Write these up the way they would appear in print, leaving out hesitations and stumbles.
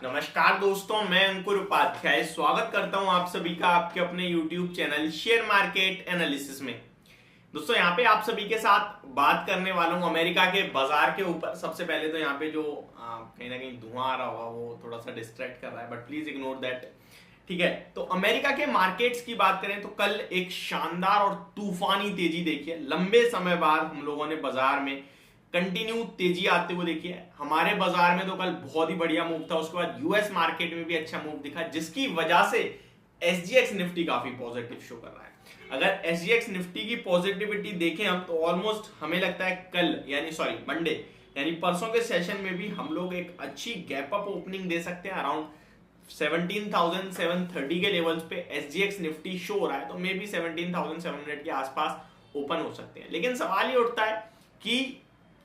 नमस्कार दोस्तों, मैं अंकुर उपाध्याय स्वागत करता हूं आप सभी का आपके अपने YouTube channel share market analysis में। दोस्तों यहाँ पे आप सभी के साथ बात करने वाला हूं अमेरिका के बाजार के ऊपर। सबसे पहले तो यहाँ पे जो कहीं ना कहीं धुआं आ रहा होगा वो थोड़ा सा डिस्ट्रैक्ट कर रहा है, बट प्लीज इग्नोर दैट। ठीक है, तो अमेरिका के मार्केट्स की बात करें तो कल एक शानदार और तूफानी तेजी देखी है। लंबे समय बाद हम लोगों ने बाजार में कंटिन्यू तेजी आते हुए देखी है। हमारे बाजार में तो कल बहुत ही बढ़िया मूव था, उसके बाद यूएस मार्केट में भी अच्छा मूव दिखा, जिसकी वजह से एसजीएक्स निफ्टी काफी पॉजिटिव शो कर रहा है। अगर एसजीएक्स निफ्टी की पॉजिटिविटी देखें हम तो ऑलमोस्ट हमें लगता है कल मंडे यानी परसों के सेशन में भी हम लोग एक अच्छी गैप अप ओपनिंग दे सकते हैं। अराउंड 17,730 के लेवल्स पे एसजीएक्स निफ्टी शो हो रहा है, तो मे बी 17,700 के आसपास ओपन हो सकते हैं। लेकिन सवाल ये उठता है कि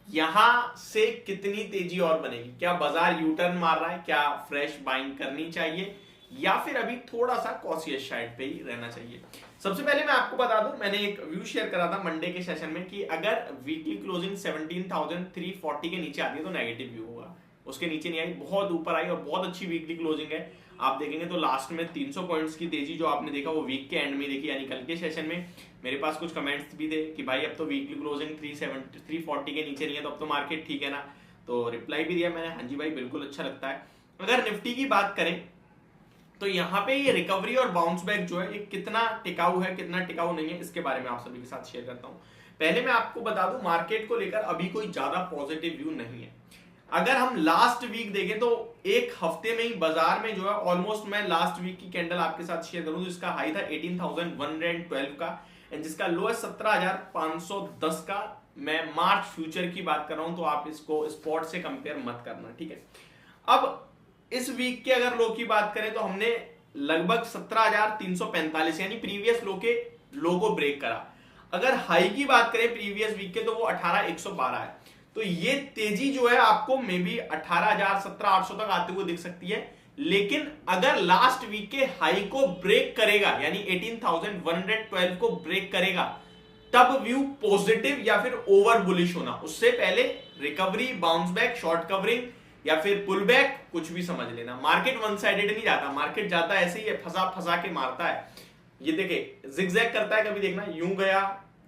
यहां से कितनी तेजी और बनेगी। क्या बाजार यू टर्न मार रहा है, क्या फ्रेश बाइंग करनी चाहिए, या फिर अभी थोड़ा सा कॉशियस साइड पे ही रहना चाहिए। सबसे पहले मैं आपको बता दूं, मैंने एक व्यू शेयर करा था मंडे के सेशन में कि अगर वीकली क्लोजिंग 17,340 के नीचे आती है तो नेगेटिव व्यू होगा। उसके नीचे नहीं आई, बहुत ऊपर आई और बहुत अच्छी वीकली क्लोजिंग है। आप देखेंगे तो लास्ट में 300 पॉइंट्स की तेजी जो आपने देखा वो वीक के एंड में देखी, यानी कल के सेशन में मेरे पास कुछ कमेंट्स भी थे कि भाई अब तो वीकली क्लोजिंग 340 के नीचे नहीं है तो अब तो मार्केट ठीक है ना। तो रिप्लाई भी दिया मैंने, हाँ जी भाई बिल्कुल अच्छा लगता है। अगर निफ्टी की बात करें तो यहाँ पे ये रिकवरी और बाउंस बैक जो है ये कितना टिकाऊ है कितना टिकाऊ नहीं है, इसके बारे में आप सभी के साथ शेयर करता हूँ। पहले मैं आपको बता दूं, मार्केट को लेकर अभी कोई ज्यादा पॉजिटिव व्यू नहीं है। अगर हम लास्ट वीक देखें तो एक हफ्ते में ही बाजार में जो है ऑलमोस्ट, मैं लास्ट वीक की कैंडल आपके साथ शेयर करूं तो इसका हाई था 18,112 का एंड जिसका लो है 17,510 का। मैं मार्च फ्यूचर की बात कर रहा हूं तो आप इसको स्पॉट से कंपेयर मत करना, ठीक है। अब इस वीक के अगर लो की बात करें तो हमने लगभग 17,345 यानी प्रीवियस लो के लो को ब्रेक करा। अगर हाई की बात करें प्रीवियस वीक के तो वो 18,112 है। तो ये तेजी जो है आपको मे बी 18,000 17,800 तक आते हुए दिख सकती है। लेकिन अगर लास्ट वीक के हाई को ब्रेक करेगा यानी 18,112 को ब्रेक करेगा तब व्यू पॉजिटिव या फिर ओवर बुलिश होना। उससे पहले recovery, bounce back, short covering या फिर पुल बैक, कुछ भी समझ लेना। मार्केट वन साइडेड नहीं जाता, मार्केट जाता ऐसे ही है, फंसा फंसा के मारता है। ये देखे जिगजैग करता है, कभी देखना यूं गया,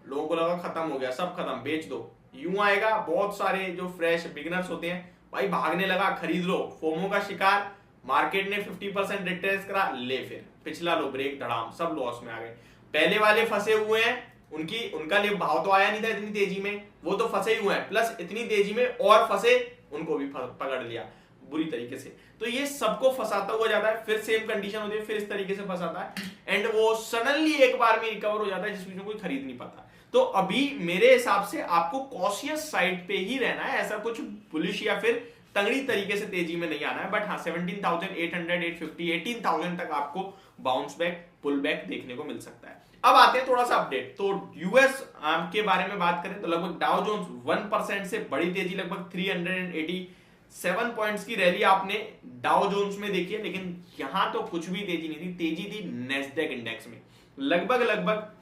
लोगों को लगा खत्म हो गया, सब खत्म, बेच दो। यूं आएगा, बहुत सारे जो फ्रेश बिगिनर्स होते हैं भाई भागने लगा, खरीद लो, फोमो का शिकार, मार्केट ने 50% रिट्रेस करा, ले फिर पिछला लो ब्रेक, धड़ाम, सब लॉस में आ गए। पहले वाले फंसे हुए हैं, उनका लिए भाव तो आया नहीं था इतनी तेजी में, वो तो फंसे ही हुए हैं, प्लस इतनी तेजी में और फंसे, उनको भी पकड़ लिया बुरी तरीके से। तो ये सबको फंसाता हुआ जाता है, फिर सेम कंडीशन होती है, फिर इस तरीके से फंसाता है एंड वो सडनली एक बार में रिकवर हो जाता है जिसमें कोई खरीद नहीं पाता। तो अभी मेरे हिसाब से आपको कॉशियस साइड पे ही रहना है, ऐसा कुछ बुलिश या फिर तगड़ी तरीके से तेजी में नहीं आना है। बट हाँ 17,800, 850, 18,000 तक आपको बाउंस बैक, पुल बैक देखने को मिल सकता है। अब आते हैं थोड़ा सा अपडेट। तो यूएस के बारे में बात करें तो लगभग डाउ जोन्स 1% से बड़ी तेजी, लगभग 387 पॉइंट्स की रैली आपने डाउ जोन्स में देखी है। लेकिन यहां तो कुछ भी तेजी नहीं थी, तेजी थी नेस्डैक इंडेक्स में। लगभग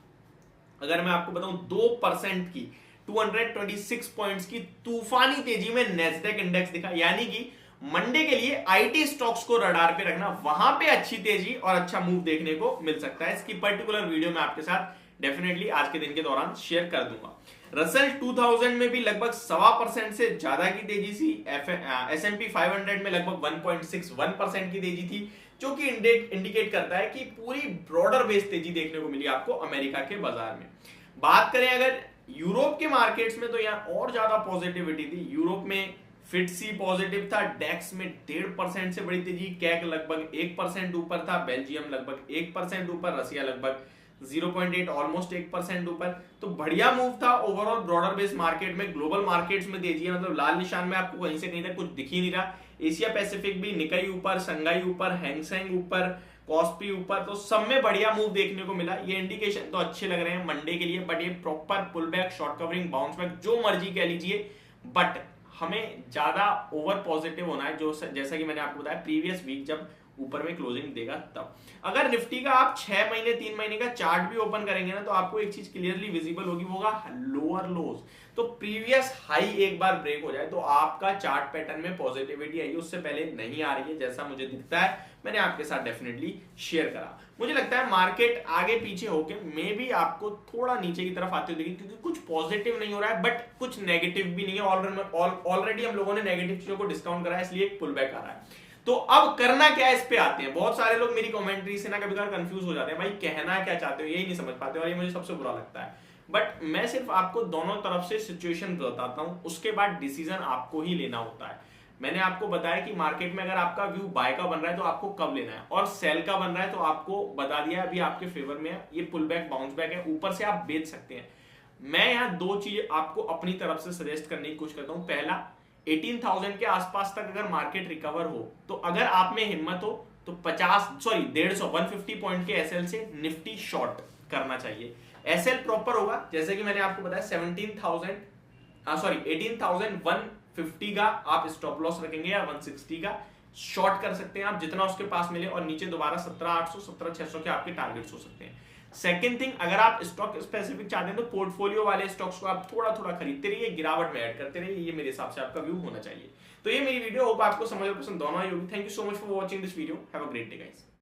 अगर मैं आपको बताऊं 2% की 226 पॉइंट्स की तूफानी तेजी में नेस्डैक इंडेक्स दिखा। यानी कि मंडे के लिए आईटी स्टॉक्स को रडार पे रखना, वहां पे अच्छी तेजी और अच्छा मूव देखने को मिल सकता है। इसकी पर्टिकुलर वीडियो मैं आपके साथ डेफिनेटली आज के दिन के दौरान शेयर कर दूंगा। रसल 2000 में भी लगभग 1.25% से ज्यादा की तेजी थी। S&P 500 में लगभग 1.61% की तेजी थी, जो कि इंडिकेट करता है कि पूरी ब्रॉडर बेस तेजी देखने को मिली आपको अमेरिका के बाजार में। बात करें अगर यूरोप के मार्केट्स में तो यहाँ और ज्यादा पॉजिटिविटी थी। यूरोप में फिटसी पॉजिटिव था, डेक्स में 1.5% से बड़ी तेजी, कैक लगभग 1% ऊपर था, बेल्जियम लगभग 1% ऊपर, रसिया लगभग 0.8 ऑलमोस्ट 1% ऊपर। तो बढ़िया मूव था ओवरऑल ब्रॉडर बेस मार्केट में। ग्लोबल मार्केट्स में तेजी है, मतलब लाल निशान में आपको कहीं से कहीं तक कुछ दिख ही नहीं रहा। एशिया पैसिफिक भी निकाई ऊपर, संघाई ऊपर, हैंगसेंग ऊपर, कॉस्पी ऊपर, तो सब में बढ़िया मूव देखने को मिला। ये इंडिकेशन तो अच्छे लग रहे हैं मंडे के लिए, बट ये proper pull back, short covering, bounce back, जो मर्जी कह लीजिए, बट हमें ज्यादा ओवर पॉजिटिव होना है। जो जैसा कि मैंने आपको बताया प्रीवियस वीक जब ऊपर में क्लोजिंग देगा तब। अगर निफ्टी का आप 6 महीने 3 महीने का चार्ट भी ओपन करेंगे ना, तो आपको एक चीज क्लियरली विजिबल होगी, वो होगा लोअर लोज। तो प्रीवियस हाई एक बार ब्रेक हो जाए तो आपका चार्ट पैटर्न में पॉजिटिविटी आई, उससे पहले नहीं आ रही है जैसा मुझे दिखता है, मैंने आपके साथ डेफिनेटली शेयर करा। मुझे लगता है मार्केट आगे पीछे होके मे बी आपको थोड़ा नीचे की तरफ आते हुए दिखेगी, क्योंकि कुछ पॉजिटिव नहीं हो रहा है बट कुछ नेगेटिव भी नहीं है। ऑलरेडी हम लोगों ने नेगेटिव चीजों को डिस्काउंट करा है, इसलिए एक पुल बैक आ रहा है। तो अब करना क्या है, इस पे आते हैं। बहुत सारे लोग मेरी कमेंट्री से ना कभी कभार कंफ्यूज हो जाते हैं, भाई कहना क्या चाहते हो यही नहीं समझ पाते, और ये मुझे सबसे बुरा लगता है। बट मैं सिर्फ आपको दोनों तरफ से सिचुएशन बताता हूं, उसके बाद डिसीजन आपको ही लेना होता है। मैंने आपको बताया कि मार्केट में अगर आपका व्यू बाय का बन रहा है तो आपको कब लेना है, और सेल का बन रहा है तो आपको बता दिया अभी आपके फेवर में है, ये पुल बैक बाउंस बैक है, ऊपर से आप बेच सकते हैं। मैं यहाँ दो चीज आपको अपनी तरफ से सजेस्ट करने की कोशिश करता हूं। पहला, 18,000 के आसपास तक अगर मार्केट रिकवर हो तो अगर आप में हिम्मत हो तो 150 पॉइंट के एसएल से निफ्टी शॉर्ट करना चाहिए। एसएल प्रॉपर होगा जैसे कि मैंने आपको बताया 18,150 का आप स्टॉप लॉस रखेंगे, या 160 का शॉर्ट कर सकते हैं आप जितना उसके पास मिले, और नीचे दोबारा 17,800 17,600 के आपके टारगेट्स हो सकते हैं। सेकंड थिंग, अगर आप स्टॉक स्पेसिफिक चाहते हैं तो पोर्टफोलियो वाले स्टॉक्स को आप थोड़ा थोड़ा खरीदते रहिए, गिरावट में ऐड करते रहिए, ये मेरे हिसाब से आपका व्यू होना चाहिए। तो ये मेरी वीडियो, होप आपको समझ और पसंद दोनों आई होगी। Thank you so much for watching this video, have a great day guys.